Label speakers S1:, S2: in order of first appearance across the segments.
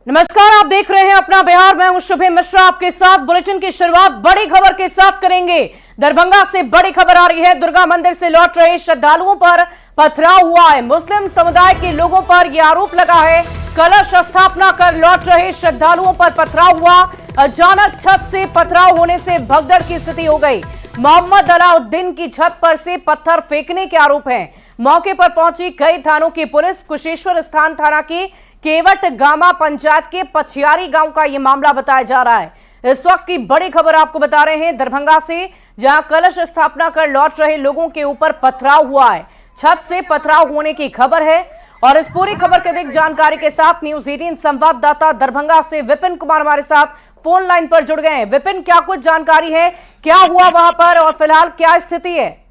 S1: नमस्कार, आप देख रहे हैं अपना बिहार। मैं हूं शुभे मिश्रा आपके साथ। बुलेटिन की शुरुआत बड़ी खबर के साथ करेंगे। दरभंगा से बड़ी खबर आ रही है। दुर्गा मंदिर से लौट रहे श्रद्धालुओं पर पथराव हुआ है। मुस्लिम समुदाय के लोगों पर यह आरोप लगा है, कलश स्थापना कर लौट रहे श्रद्धालुओं पर पथराव हुआ। अचानक छत से पथराव होने से भगदड़ की स्थिति हो गई। मोहम्मद अलाउद्दीन की छत पर से पत्थर फेंकने के आरोप हैं। मौके पर पहुंची कई थानों की पुलिस। कुशेश्वर स्थान थाना की केवट गामा पंचायत के पछियारी गांव का यह मामला बताया जा रहा है। इस वक्त की बड़ी खबर आपको बता रहे हैं दरभंगा से, जहां कलश स्थापना कर लौट रहे लोगों के ऊपर पथराव हुआ है। छत से पथराव होने की खबर है। और इस पूरी खबर की अधिक जानकारी के साथ न्यूज 18 संवाददाता दरभंगा से विपिन कुमार हमारे साथ फोन लाइन पर जुड़ गए हैं। विपिन, क्या कुछ जानकारी है, क्या हुआ वहां पर और फिलहाल क्या स्थिति है?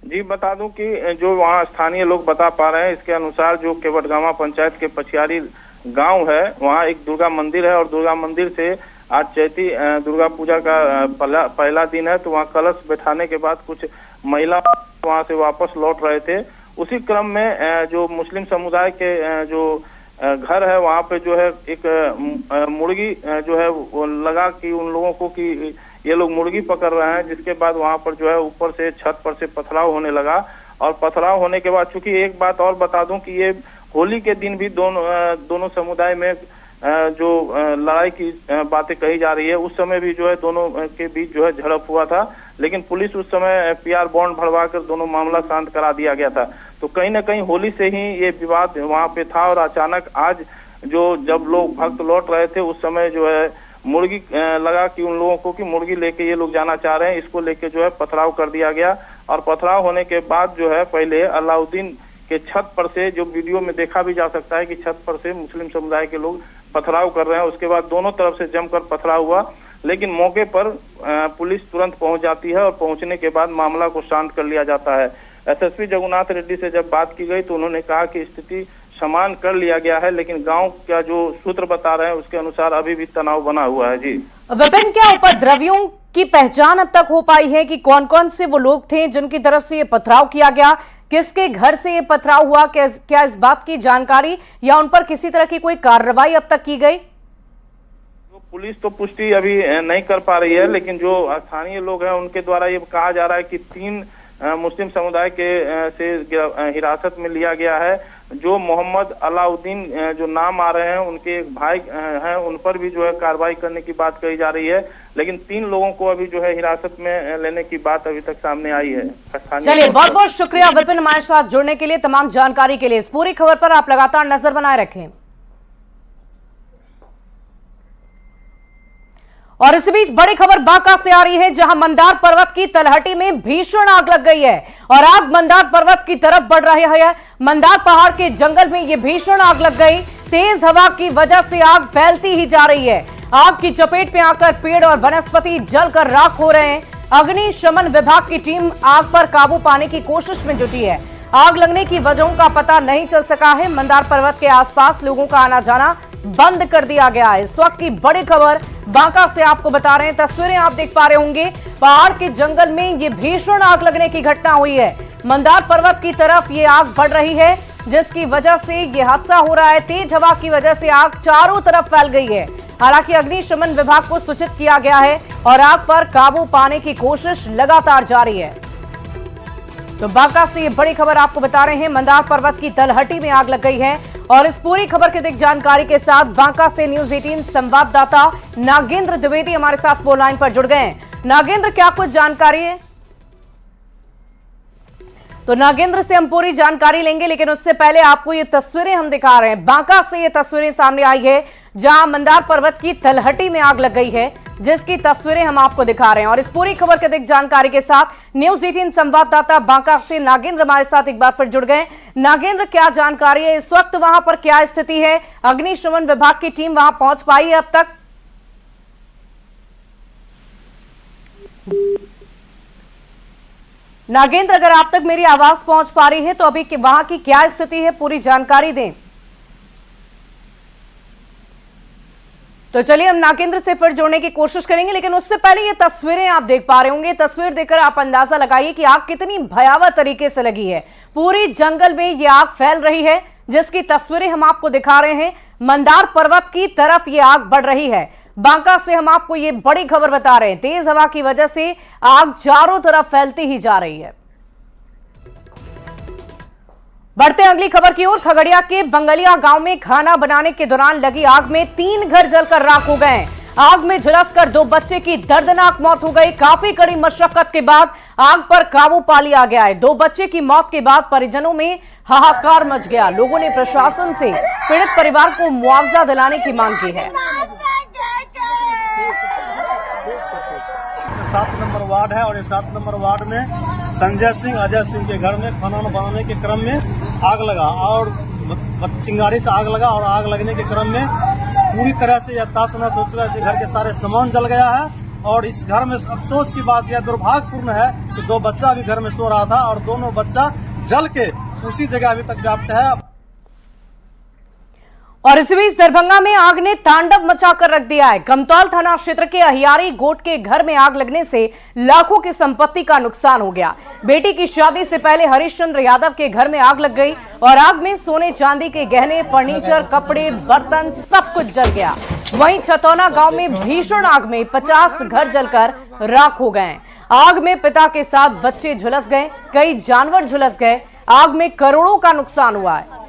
S2: जी बता दूं कि जो वहाँ स्थानीय लोग बता पा रहे हैं, इसके अनुसार जो केवटगामा पंचायत के पछियारी गांव है, वहाँ एक दुर्गा मंदिर है और दुर्गा मंदिर से आज चैती दुर्गा पूजा का पहला दिन है। तो वहाँ कलश बैठाने के बाद कुछ महिला वहाँ से वापस लौट रहे थे। उसी क्रम में जो मुस्लिम समुदाय के जो घर है, वहाँ पे जो है एक मुर्गी जो है वो लगा कि उन लोगों को कि ये लोग मुर्गी पकड़ रहे हैं, जिसके बाद वहां पर जो है ऊपर से छत पर से पथराव होने लगा। और पथराव होने के बाद, चूंकि एक बात और बता दूं कि ये होली के दिन भी दोनों समुदाय में जो लड़ाई की बातें कही जा रही है, उस समय भी जो है दोनों के बीच जो है झड़प हुआ था। लेकिन पुलिस उस समय पीआर बॉन्ड भरवा कर दोनों मामला शांत करा दिया गया था। तो कहीं ना कहीं होली से ही ये विवाद वहां पे था। और अचानक आज जो जब लोग भक्त लौट रहे थे, उस समय जो है मुर्गी लगा कि उन लोगों को कि मुर्गी लेके ये लोग जाना चाह रहे हैं, इसको लेके जो है पथराव कर दिया गया। और पथराव होने के बाद जो है पहले अलाउद्दीन के छत पर से, जो वीडियो में देखा भी जा सकता है कि छत पर से मुस्लिम समुदाय के लोग पथराव कर रहे हैं। उसके बाद दोनों तरफ से जमकर पथराव हुआ, लेकिन मौके पर पुलिस तुरंत पहुंच जाती है और पहुंचने के बाद मामला को शांत कर लिया जाता है। एसएसपी जगन्नाथ रेड्डी से जब बात की गई तो उन्होंने कहा कि स्थिति सामान कर लिया गया है, लेकिन गांव का जो सूत्र बता रहे हैं उसके अनुसार अभी भी तनाव बना हुआ है। जी
S1: विपिन, क्या उपद्रवियों की पहचान अब तक हो पाई है कि कौन कौन से वो लोग थे जिनकी तरफ से ये पथराव किया गया? किसके घर से ये पथराव हुआ? क्या इस बात की जानकारी या उन पर किसी तरह की कोई कार्रवाई अब तक की गई?
S2: पुलिस तो पुष्टि अभी नहीं कर पा रही है, लेकिन जो स्थानीय लोग हैं उनके द्वारा ये कहा जा रहा है कि 3 मुस्लिम समुदाय के से हिरासत में लिया गया है। जो मोहम्मद अलाउद्दीन जो नाम आ रहे हैं, उनके एक भाई हैं, उन पर भी जो है कार्रवाई करने की बात कही जा रही है। लेकिन 3 लोगों को अभी जो है हिरासत में लेने की बात अभी तक सामने आई है।
S1: चलिए, बहुत बहुत शुक्रिया विपिन हमारे साथ जुड़ने के लिए, तमाम जानकारी के लिए। इस पूरी खबर पर आप लगातार नजर बनाए रखें। और इस बीच बड़ी खबर बांका से आ रही है, जहां मंदार पर्वत की तलहटी में भीषण आग लग गई है और आग मंदार पर्वत की तरफ बढ़ रही है। मंदार पहाड़ के जंगल में यह भीषण आग लग गई। तेज हवा की वजह से आग फैलती ही जा रही है। आग की चपेट में आकर पेड़ और वनस्पति जलकर राख हो रहे हैं। अग्निशमन विभाग की टीम आग पर काबू पाने की कोशिश में जुटी है। आग लगने की वजहों का पता नहीं चल सका है। मंदार पर्वत के आसपास लोगों का आना जाना बंद कर दिया गया है। इस वक्त की बड़ी खबर बांका से आपको बता रहे हैं। तस्वीरें आप देख पा रहे होंगे, पहाड़ के जंगल में ये भीषण आग लगने की घटना हुई है। मंदार पर्वत की तरफ ये आग बढ़ रही है, जिसकी वजह से ये हादसा हो रहा है। तेज हवा की वजह से आग चारों तरफ फैल गई है। हालांकि अग्निशमन विभाग को सूचित किया गया है और आग पर काबू पाने की कोशिश लगातार जारी है। तो बांका से ये बड़ी खबर आपको बता रहे हैं, मंदार पर्वत की तलहटी में आग लग गई है। और इस पूरी खबर की अधिक जानकारी के साथ बांका से न्यूज 18 संवाददाता नागेंद्र द्विवेदी हमारे साथ फोन लाइन पर जुड़ गए हैं। नागेंद्र, क्या कुछ जानकारी है? तो नागेंद्र से हम पूरी जानकारी लेंगे, लेकिन उससे पहले आपको ये तस्वीरें हम दिखा रहे हैं। बांका से ये तस्वीरें सामने आई है, जहां मंदार पर्वत की तलहटी में आग लग गई है, जिसकी तस्वीरें हम आपको दिखा रहे हैं। और इस पूरी खबर की अधिक जानकारी के साथ न्यूज 18 संवाददाता बांका से नागेंद्र हमारे साथ एक बार फिर जुड़ गए। नागेंद्र, क्या जानकारी है इस वक्त, वहां पर क्या स्थिति है? अग्निशमन विभाग की टीम वहां पहुंच पाई है अब तक? नागेंद्र, अगर आप तक मेरी आवाज पहुंच पा रही है तो अभी वहां की क्या स्थिति है, पूरी जानकारी दें। तो चलिए हम नागेंद्र से फिर जोड़ने की कोशिश करेंगे, लेकिन उससे पहले ये तस्वीरें आप देख पा रहे होंगे। तस्वीर देखकर आप अंदाजा लगाइए कि आग कितनी भयावह तरीके से लगी है। पूरी जंगल में ये आग फैल रही है, जिसकी तस्वीरें हम आपको दिखा रहे हैं। मंदार पर्वत की तरफ ये आग बढ़ रही है। बांका से हम आपको ये बड़ी खबर बता रहे हैं। तेज हवा की वजह से आग चारों तरफ फैलती ही जा रही है। बढ़ते अगली खबर की ओर। खगड़िया के बंगलिया गांव में खाना बनाने के दौरान लगी आग में 3 घर जलकर राख हो गए। आग में झुलसकर 2 बच्चे की दर्दनाक मौत हो गई। काफी कड़ी मशक्कत के बाद आग पर काबू पा लिया गया है। 2 बच्चे की मौत के बाद परिजनों में हाहाकार मच गया। लोगों ने प्रशासन से पीड़ित परिवार को मुआवजा दिलाने की मांग की है।
S3: 7 नंबर वार्ड है और ये 7 नंबर वार्ड में संजय सिंह अजय सिंह के घर में खाना बनाने के क्रम में आग लगा और चिंगारी से आग लगा और आग लगने के क्रम में पूरी तरह से यह ताश नश हो चुका है। घर के सारे सामान जल गया है और इस घर में अफसोस की बात यह दुर्भाग्यपूर्ण है कि 2 बच्चा भी घर में सो रहा था और दोनों बच्चा जल के उसी जगह अभी तक व्याप्त है।
S1: और इसी बीच दरभंगा में आग ने तांडव मचाकर रख दिया है। कमतौल थाना क्षेत्र के अहियारी गोट के घर में आग लगने से लाखों की संपत्ति का नुकसान हो गया। बेटी की शादी से पहले हरिश्चंद्र यादव के घर में आग लग गई और आग में सोने चांदी के गहने, फर्नीचर, कपड़े, बर्तन सब कुछ जल गया। वहीं छतौना गांव में भीषण आग में 50 घर जलकर राख हो गए। आग में पिता के साथ बच्चे झुलस गए, कई जानवर झुलस गए। आग में करोड़ों का नुकसान हुआ है।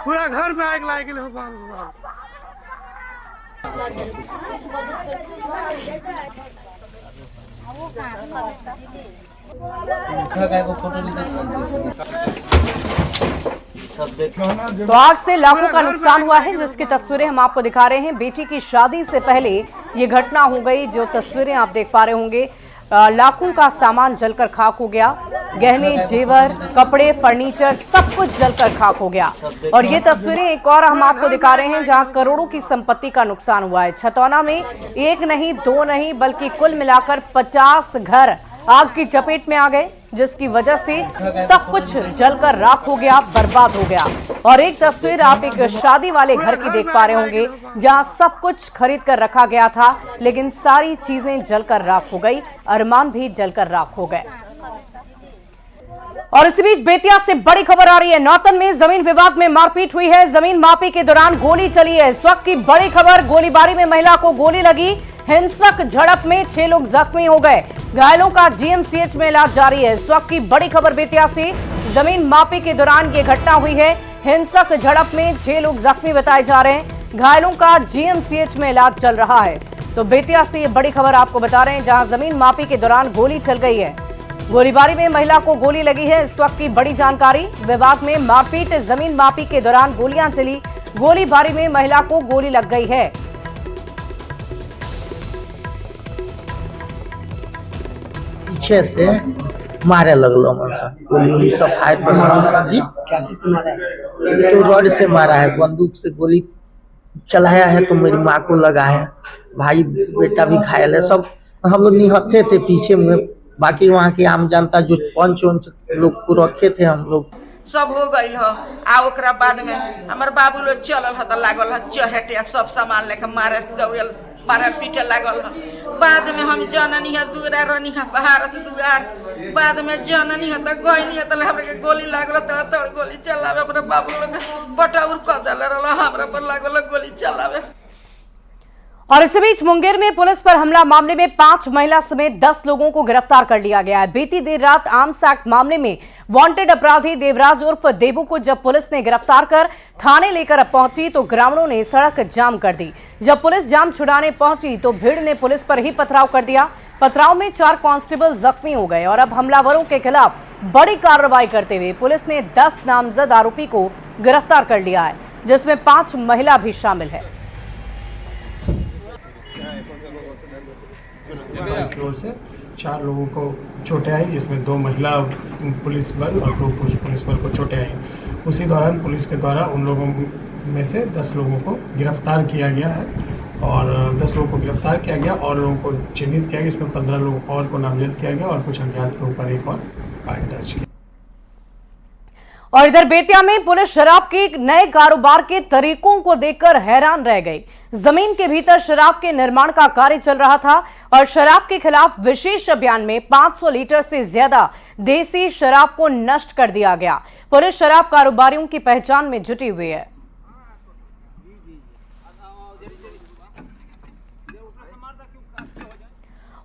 S3: पूरा घर में आग लग गई।
S1: तो आग से लाखों का नुकसान हुआ है, जिसकी तस्वीरें हम आपको दिखा रहे हैं। बेटी की शादी से पहले ये घटना हो गई। जो तस्वीरें आप देख पा रहे होंगे, लाखों का सामान जलकर खाक हो गया। गहने, जेवर, कपड़े, फर्नीचर सब कुछ जलकर खाक हो गया। और ये तस्वीरें एक और हम आपको दिखा रहे हैं जहां करोड़ों की संपत्ति का नुकसान हुआ है। छतौना में 1 नहीं 2 नहीं बल्कि कुल मिलाकर 50 घर आग की चपेट में आ गए, जिसकी वजह से सब कुछ जलकर राख हो गया, बर्बाद हो गया। और एक तस्वीर आप एक शादी वाले घर की देख पा रहे होंगे जहां सब कुछ खरीद कर रखा गया था, लेकिन सारी चीजें जलकर राख हो गई, अरमान भी जलकर राख हो गए। और इसी बीच बेतिया से बड़ी खबर आ रही है। नौतन में जमीन विवाद में मारपीट हुई है। जमीन मापी के दौरान गोली चली है। इस वक्त की बड़ी खबर, गोलीबारी में महिला को गोली लगी। हिंसक झड़प में 6 लोग जख्मी हो गए। घायलों का जीएमसीएच में इलाज जारी है। इस वक्त की बड़ी खबर बेतिया से, जमीन मापी के दौरान ये घटना हुई है। हिंसक झड़प में 6 लोग जख्मी बताए जा रहे हैं। घायलों का जीएमसीएच में इलाज चल रहा है। तो बेतिया से ये बड़ी खबर आपको बता रहे हैं, जहां जमीन मापी के दौरान गोली चल गई है। गोलीबारी में महिला को गोली लगी है। इस वक्त की बड़ी जानकारी, विवाद में मारपीट, जमीन मापी के दौरान गोलियां चली। गोलीबारी में महिला को गोली लग गई है।
S4: पीछे से मारे लगलो मनसा, गोली सब फायर पर मारा जी। तो रॉड से मारा है, बंदूक से गोली चलाया है तो मेरी माँ को लगा है। भाई बेटा भी घायल है। सब हम लोग निहत्थे थे पीछे में, बाकी वहाँ की आम जनता जो पंच लोग को रखे थे हम लोग
S5: सब हो गई हो। आ ओकरा बाद में हमार बाबू लोग चलल ह त लागल ह चहेटिया सब सामान लेके मारे दौड़ल, मारे पीटे लागल ह। बाद में हम जननी है दुआरा रनी है भारत दुआर, बाद में जननी है त गईनी है त हमरा के गोली लागल, तड़ गोली चलावे। अपने बाबू लोग बटौर क देले रहल, हमरा पर लागल गोली चलावे।
S1: और इसी बीच मुंगेर में पुलिस पर हमला मामले में 5 महिला समेत 10 लोगों को गिरफ्तार कर लिया गया है। बीती देर रात आर्म्स एक्ट मामले में वांटेड अपराधी देवराज उर्फ देबू को जब पुलिस ने गिरफ्तार कर थाने लेकर पहुंची तो ग्रामीणों ने सड़क जाम कर दी। जब पुलिस जाम छुड़ाने पहुंची तो भीड़ ने पुलिस पर ही पथराव कर दिया। पथराव में 4 कांस्टेबल जख्मी हो गए। और अब हमलावरों के खिलाफ बड़ी कार्रवाई करते हुए पुलिस ने 10 नामजद आरोपी को गिरफ्तार कर लिया है, जिसमें 5 महिला भी शामिल है।
S6: की ओर से 4 लोगों को चोटें आई, जिसमें 2 महिला पुलिस बल और 2 पुरुष पुलिस बल को चोटें आई। उसी दौरान पुलिस के द्वारा उन लोगों में से 10 लोगों को गिरफ्तार किया गया है और 10 लोगों को गिरफ्तार किया गया और लोगों को चिन्हित किया गया। इसमें 15 लोगों और को नामजद किया गया और कुछ अज्ञात के ऊपर एक और कार्य दर्ज किया।
S1: और इधर बेतिया में पुलिस शराब के नए कारोबार के तरीकों को देखकर हैरान रह गई। जमीन के भीतर शराब के निर्माण का कार्य चल रहा था और शराब के खिलाफ विशेष अभियान में 500 लीटर से ज्यादा देसी शराब को नष्ट कर दिया गया। पुलिस शराब कारोबारियों की पहचान में जुटी हुई है।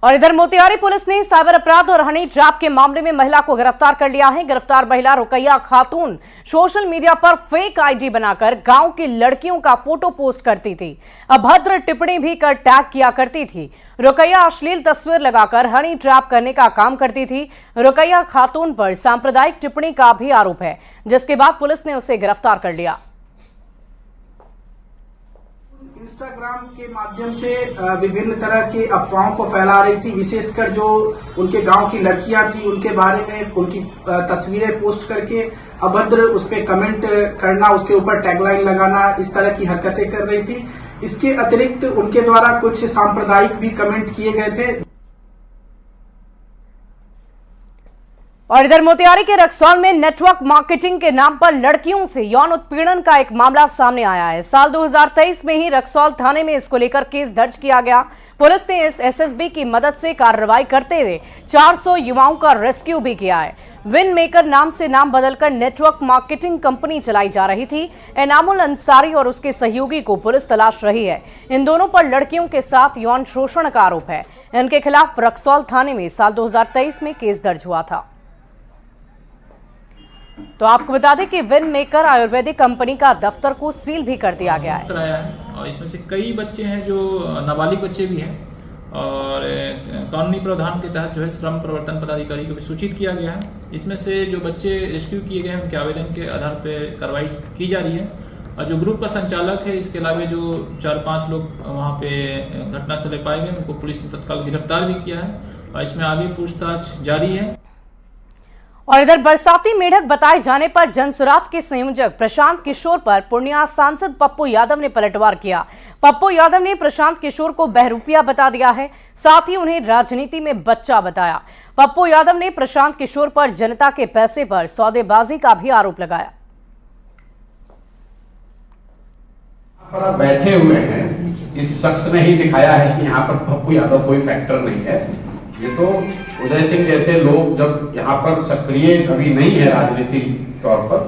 S1: और इधर मोतिहारी पुलिस ने साइबर अपराध और हनी ट्रैप के मामले में महिला को गिरफ्तार कर लिया है। गिरफ्तार महिला रुकैया खातून सोशल मीडिया पर फेक आईडी बनाकर गांव की लड़कियों का फोटो पोस्ट करती थी, अभद्र टिप्पणी भी कर टैग किया करती थी। रुकैया अश्लील तस्वीर लगाकर हनी ट्रैप करने का काम करती थी। रुकैया खातून पर सांप्रदायिक टिप्पणी का भी आरोप है, जिसके बाद पुलिस ने उसे गिरफ्तार कर लिया।
S7: इंस्टाग्राम के माध्यम से विभिन्न तरह के अफवाहों को फैला रही थी। विशेषकर जो उनके गांव की लड़कियां थी उनके बारे में उनकी तस्वीरें पोस्ट करके अभद्र उस पर कमेंट करना, उसके ऊपर टैगलाइन लगाना, इस तरह की हरकतें कर रही थी। इसके अतिरिक्त उनके द्वारा कुछ सांप्रदायिक भी कमेंट किए गए थे।
S1: और इधर मोतिहारी के रक्सौल में नेटवर्क मार्केटिंग के नाम पर लड़कियों से यौन उत्पीड़न का एक मामला सामने आया है। साल 2023 में ही रक्सौल थाने में इसको लेकर केस दर्ज किया गया। पुलिस ने इस एसएसबी की मदद से कार्रवाई करते हुए 400 युवाओं का रेस्क्यू भी किया है। विन मेकर नाम से नाम बदलकर नेटवर्क मार्केटिंग कंपनी चलाई जा रही थी। एनामुल अंसारी और उसके सहयोगी को पुलिस तलाश रही है। इन दोनों पर लड़कियों के साथ यौन शोषण का आरोप है। इनके खिलाफ रक्सौल थाने में साल 2023 में केस दर्ज हुआ था। तो आपको बता दें कि विन मेकर आयुर्वेदिक कंपनी का दफ्तर को सील भी कर दिया गया है।
S8: कराया है और इसमें से कई बच्चे हैं जो नाबालिग बच्चे भी हैं और कानूनी प्रावधान के तहत जो है श्रम प्रवर्तन पदाधिकारी को भी सूचित किया गया है। इसमें से जो बच्चे रेस्क्यू किए गए हैं उनके आवेदन के आधार पर कार्रवाई की जा रही है और जो ग्रुप का संचालक है इसके अलावा जो 4-5 लोग वहाँ पे घटनास्थल पाए गए उनको पुलिस ने तत्काल गिरफ्तार भी किया है और इसमें आगे पूछताछ जारी है।
S1: और इधर बरसाती मेढक बताए जाने पर जनसुराज के संयोजक प्रशांत किशोर पर पूर्णिया सांसद पप्पू यादव ने पलटवार किया। पप्पू यादव ने प्रशांत किशोर को बहरूपिया बता दिया है, साथ ही उन्हें राजनीति में बच्चा बताया। पप्पू यादव ने प्रशांत किशोर पर जनता के पैसे पर सौदेबाजी का भी आरोप लगाया।
S9: बैठे हुए हैं, इस शख्स ने ही दिखाया है कि यहाँ पर पप्पू यादव कोई फैक्टर नहीं है। ये तो उदय सिंह जैसे लोग जब यहाँ पर सक्रिय अभी नहीं है राजनीतिक तौर पर,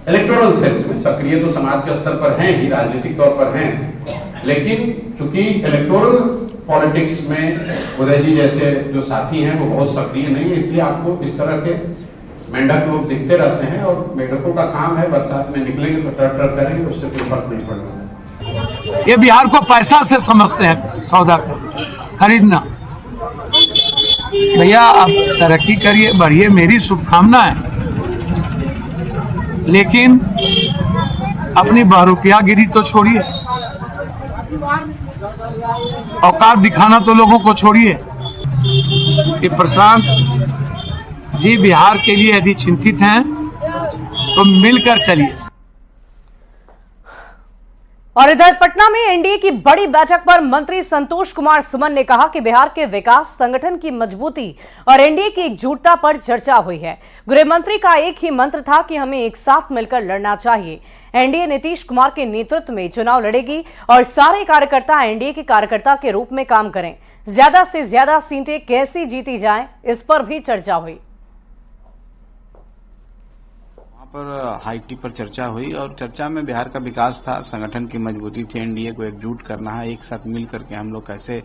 S9: इलेक्टोरल सेंस में सक्रिय तो समाज के स्तर पर हैं ही, राजनीतिक तौर पर हैं, लेकिन चूंकि इलेक्टोरल पॉलिटिक्स में उदय जी जैसे जो साथी हैं वो बहुत सक्रिय नहीं है, इसलिए आपको इस तरह के मेंढक लोग दिखते रहते हैं। और मेंढकों का काम है बरसात में निकलेंगे तो टर करेंगे, उससे कोई फर्क नहीं पड़ेगा।
S10: ये बिहार को पैसा से समझते हैं, सौदा को खरीदना। भैया आप तरक्की करिए, बढ़िए, मेरी शुभकामना है, लेकिन अपनी बहरूपियागिरी तो छोड़िए, औकात दिखाना तो लोगों को छोड़िए। कि प्रशांत जी बिहार के लिए यदि चिंतित हैं तो मिलकर चलिए।
S1: और इधर पटना में एनडीए की बड़ी बैठक पर मंत्री संतोष कुमार सुमन ने कहा कि बिहार के विकास, संगठन की मजबूती और एनडीए की एकजुटता पर चर्चा हुई है। गृह मंत्री का एक ही मंत्र था कि हमें एक साथ मिलकर लड़ना चाहिए। एनडीए नीतीश कुमार के नेतृत्व में चुनाव लड़ेगी और सारे कार्यकर्ता एनडीए के कार्यकर्ता के रूप में काम करें। ज्यादा से ज्यादा सीटें कैसे जीती जाएं, इस पर भी चर्चा हुई।
S11: पर हाईटी पर चर्चा हुई और चर्चा में बिहार का विकास था, संगठन की मजबूती थी, एनडीए को एकजुट करना है, एक साथ मिल करके हम लोग कैसे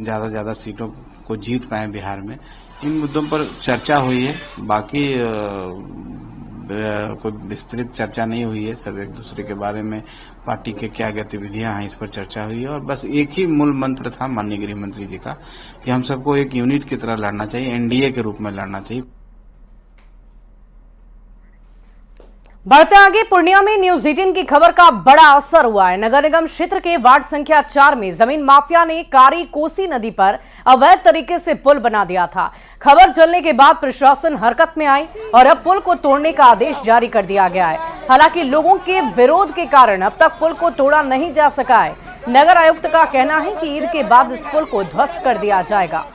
S11: ज्यादा सीटों को जीत पाए बिहार में, इन मुद्दों पर चर्चा हुई है। बाकी कोई विस्तृत चर्चा नहीं हुई है, सब एक दूसरे के बारे में पार्टी के क्या गतिविधियां हैं इस पर चर्चा हुई है। और बस एक ही मूल मंत्र था माननीय गृह मंत्री जी का कि हम सबको एक यूनिट की तरह लड़ना चाहिए, एनडीए के रूप में लड़ना चाहिए।
S1: बढ़ते आगे, पूर्णिया में न्यूज 18 की खबर का बड़ा असर हुआ है। नगर निगम क्षेत्र के वार्ड संख्या 4 में जमीन माफिया ने कारी कोसी नदी पर अवैध तरीके से पुल बना दिया था। खबर चलने के बाद प्रशासन हरकत में आई और अब पुल को तोड़ने का आदेश जारी कर दिया गया है। हालांकि लोगों के विरोध के कारण अब तक पुल को तोड़ा नहीं जा सका है। नगर आयुक्त का कहना है कि ईद के बाद इस पुल को ध्वस्त कर दिया जाएगा।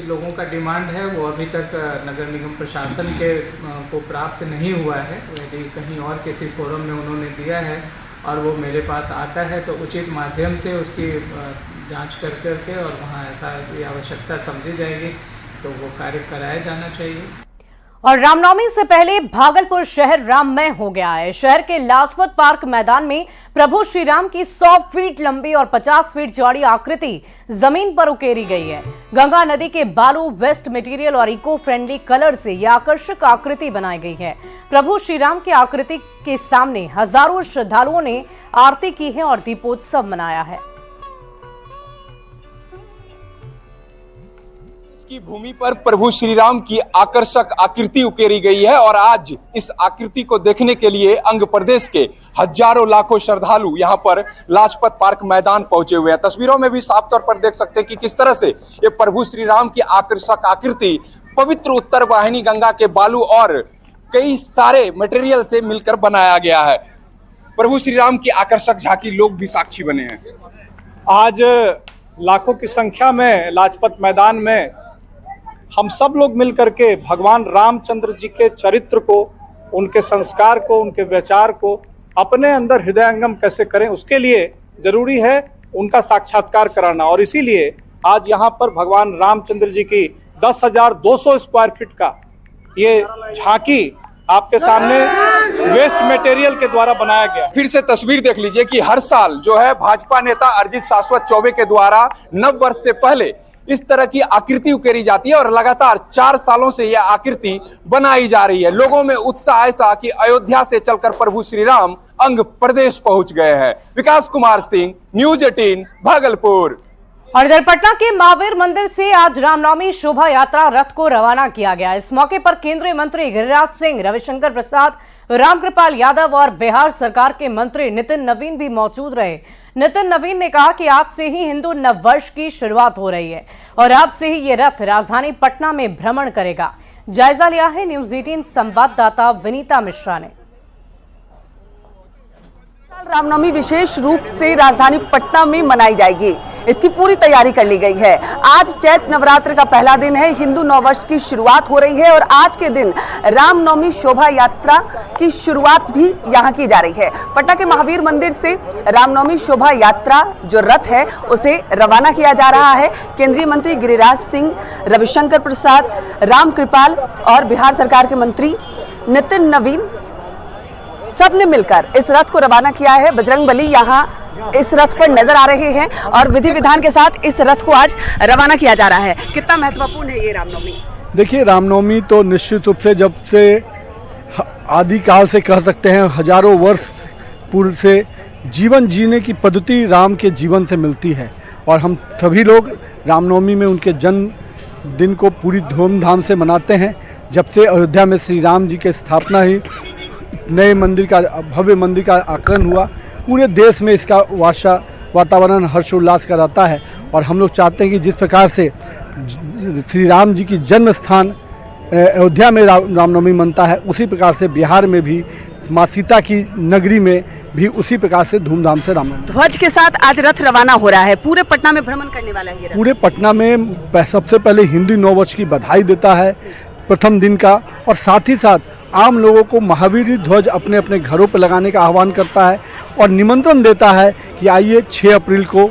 S12: लोगों का डिमांड है वो अभी तक नगर निगम प्रशासन के को प्राप्त नहीं हुआ है। यदि कहीं और किसी फोरम में उन्होंने दिया है और वो मेरे पास आता है तो उचित माध्यम से उसकी जांच कर करके और वहाँ ऐसा कोई आवश्यकता समझी जाएगी तो वो कार्य कराया जाना चाहिए।
S1: और रामनवमी से पहले भागलपुर शहर राममय हो गया है। शहर के लाजपत पार्क मैदान में प्रभु श्री राम की 100 फीट लंबी और 50 फीट चौड़ी आकृति जमीन पर उकेरी गई है। गंगा नदी के बालू, वेस्ट मटेरियल और इको फ्रेंडली कलर से यह आकर्षक आकृति बनाई गई है। प्रभु श्री राम की आकृति के सामने हजारों श्रद्धालुओं ने आरती की है और दीपोत्सव मनाया है।
S13: की भूमि पर प्रभु श्री राम की आकर्षक आकृति उकेरी गई है और आज इस आकृति को देखने के लिए अंग प्रदेश के हजारों लाखों श्रद्धालु यहां पर लाजपत पार्क मैदान पहुंचे हुए हैं। तस्वीरों में भी साफ तौर पर देख सकते हैं कि किस तरह से ये प्रभु श्री राम की आकर्षक आकृति पवित्र उत्तर वाहिनी गंगा के बालू और कई सारे मटेरियल से मिलकर बनाया गया है। प्रभु श्री राम की आकर्षक झांकी लोग भी साक्षी बने हैं।
S3: आज लाखों की संख्या में लाजपत मैदान में हम सब लोग मिलकर के भगवान रामचंद्र जी के चरित्र को, उनके संस्कार को, उनके विचार को अपने अंदर हृदयंगम कैसे करें, उसके लिए जरूरी है उनका साक्षात्कार कराना। और इसीलिए आज यहाँ पर भगवान रामचंद्र जी की 10,200 स्क्वायर फीट का ये झांकी आपके सामने वेस्ट मटेरियल के द्वारा बनाया गया।
S13: फिर से तस्वीर देख लीजिए कि हर साल जो है भाजपा नेता अरिजीत शाश्वत चौबे के द्वारा नव वर्ष से पहले इस तरह की आकृति उकेरी जाती है और लगातार 4 सालों से यह आकृति बनाई जा रही है। लोगों में उत्साह ऐसा कि अयोध्या से चलकर प्रभु श्री राम अंग प्रदेश पहुंच गए हैं। विकास कुमार सिंह, न्यूज 18, भागलपुर।
S1: और इधर पटना के महावीर मंदिर से आज रामनवमी शोभा यात्रा रथ को रवाना किया गया। इस मौके पर केंद्रीय मंत्री गिरिराज सिंह, रविशंकर प्रसाद, रामकृपाल यादव और बिहार सरकार के मंत्री नितिन नवीन भी मौजूद रहे। नितिन नवीन ने कहा कि आज से ही हिंदू नववर्ष की शुरुआत हो रही है और आज से ही ये रथ राजधानी पटना में भ्रमण करेगा। जायजा लिया है न्यूज 18 संवाददाता विनीता मिश्रा ने।
S14: रामनवमी विशेष रूप से राजधानी पटना में मनाई जाएगी, इसकी पूरी तैयारी कर ली गई है। आज चैत्र नवरात्र का पहला दिन है, हिंदू नववर्ष की शुरुआत हो रही है और आज के दिन रामनवमी शोभा यात्रा की शुरुआत भी यहां की जा रही है। पटना के महावीर मंदिर से रामनवमी शोभा यात्रा जो रथ है उसे रवाना किया जा रहा है। केंद्रीय मंत्री गिरिराज सिंह, रविशंकर प्रसाद, रामकृपाल और बिहार सरकार के मंत्री नितिन नवीन सबने मिलकर इस रथ को रवाना किया है। बजरंगबली यहाँ इस रथ पर नजर आ रहे हैं और विधि विधान के साथ इस रथ को आज रवाना किया जा रहा है। कितना महत्वपूर्ण है ये रामनवमी?
S3: देखिए, रामनवमी तो निश्चित रूप से जब से आदिकाल से कह सकते हैं हजारों वर्ष पूर्व से जीवन जीने की पद्धति राम के जीवन से मिलती है और हम सभी लोग रामनवमी में उनके जन्म दिन को पूरी धूमधाम से मनाते हैं। जब से अयोध्या में श्री राम जी की स्थापना हुई, नए मंदिर का, भव्य मंदिर का आकलन हुआ, पूरे देश में इसका वातावरण हर्षोल्लास का रहता है और हम लोग चाहते हैं कि जिस प्रकार से श्री राम जी की जन्म स्थान अयोध्या में रामनवमी मनता है, उसी प्रकार से बिहार में भी माँ सीता की नगरी में भी उसी प्रकार से धूमधाम से रामनवमी।
S14: ध्वज के साथ आज रथ रवाना हो रहा है, पूरे पटना में भ्रमण करने वाला है ये रथ।
S3: पूरे पटना में सबसे पहले हिंदी नववर्ष की बधाई देता है प्रथम दिन का और साथ ही साथ आम लोगों को महावीर ध्वज अपने अपने घरों पर लगाने का आह्वान करता है और निमंत्रण देता है कि आइए 6 अप्रैल को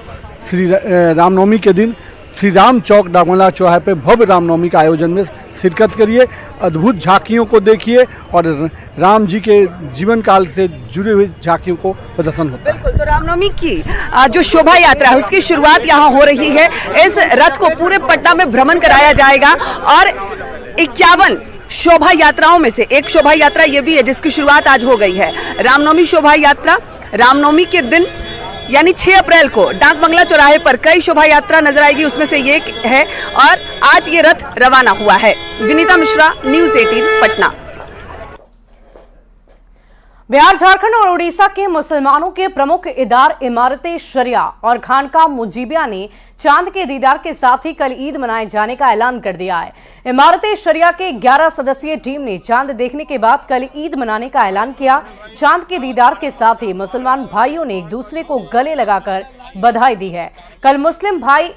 S3: श्री रामनवमी के दिन श्री राम चौक डागमला चौराहे पे भव्य रामनवमी का आयोजन में शिरकत करिए, अद्भुत झांकियों को देखिए और राम जी के जीवन काल से जुड़े हुए झांकियों को प्रदर्शन होता है।
S14: बिल्कुल, तो रामनवमी की जो शोभा यात्रा है उसकी शुरुआत यहाँ हो रही है। इस रथ को पूरे पटना में भ्रमण कराया जाएगा और 51 शोभा यात्राओं में से एक शोभा यात्रा ये भी है जिसकी शुरुआत आज हो गई है। रामनवमी शोभा यात्रा रामनवमी के दिन यानी 6 अप्रैल को डाक बंगला चौराहे पर कई शोभा यात्रा नजर आएगी, उसमें से ये है और आज ये रथ रवाना हुआ है। विनीता मिश्रा, न्यूज 18 पटना।
S1: बिहार, झारखंड और उड़ीसा के मुसलमानों के प्रमुख इदार इमारते शरिया और खानका मुजीबिया ने चांद के दीदार के साथ ही कल ईद मनाए जाने का ऐलान कर दिया है। इमारते शरिया के 11 सदस्यीय टीम ने चांद देखने के बाद कल ईद मनाने का ऐलान किया। चांद के दीदार के साथ ही मुसलमान भाइयों ने एक दूसरे को गले लगाकर बधाई दी है। कल मुस्लिम भाई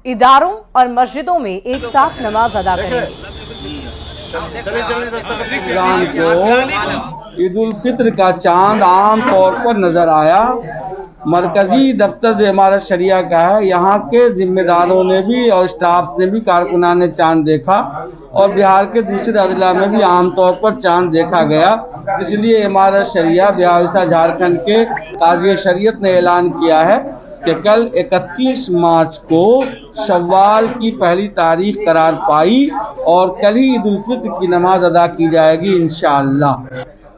S1: इदारों और मस्जिदों में एक साथ नमाज अदा करेंगे।
S15: रमजान को ईद उल फित्र का चांद आम तौर पर नजर आया। मरकजी दफ्तर जो इमारत शरिया का है, यहाँ के जिम्मेदारों ने भी और स्टाफ ने भी, कारकुनान ने चांद देखा और बिहार के दूसरे अजला में भी आमतौर पर चांद देखा गया। इसलिए इमारत शरिया बिहार झारखंड के काजी शरीयत ने ऐलान किया है कि कल 31 मार्च को शव्वाल की पहली तारीख करार पाई और कल ही ईद उल फित्र की नमाज अदा की जाएगी इंशाअल्लाह।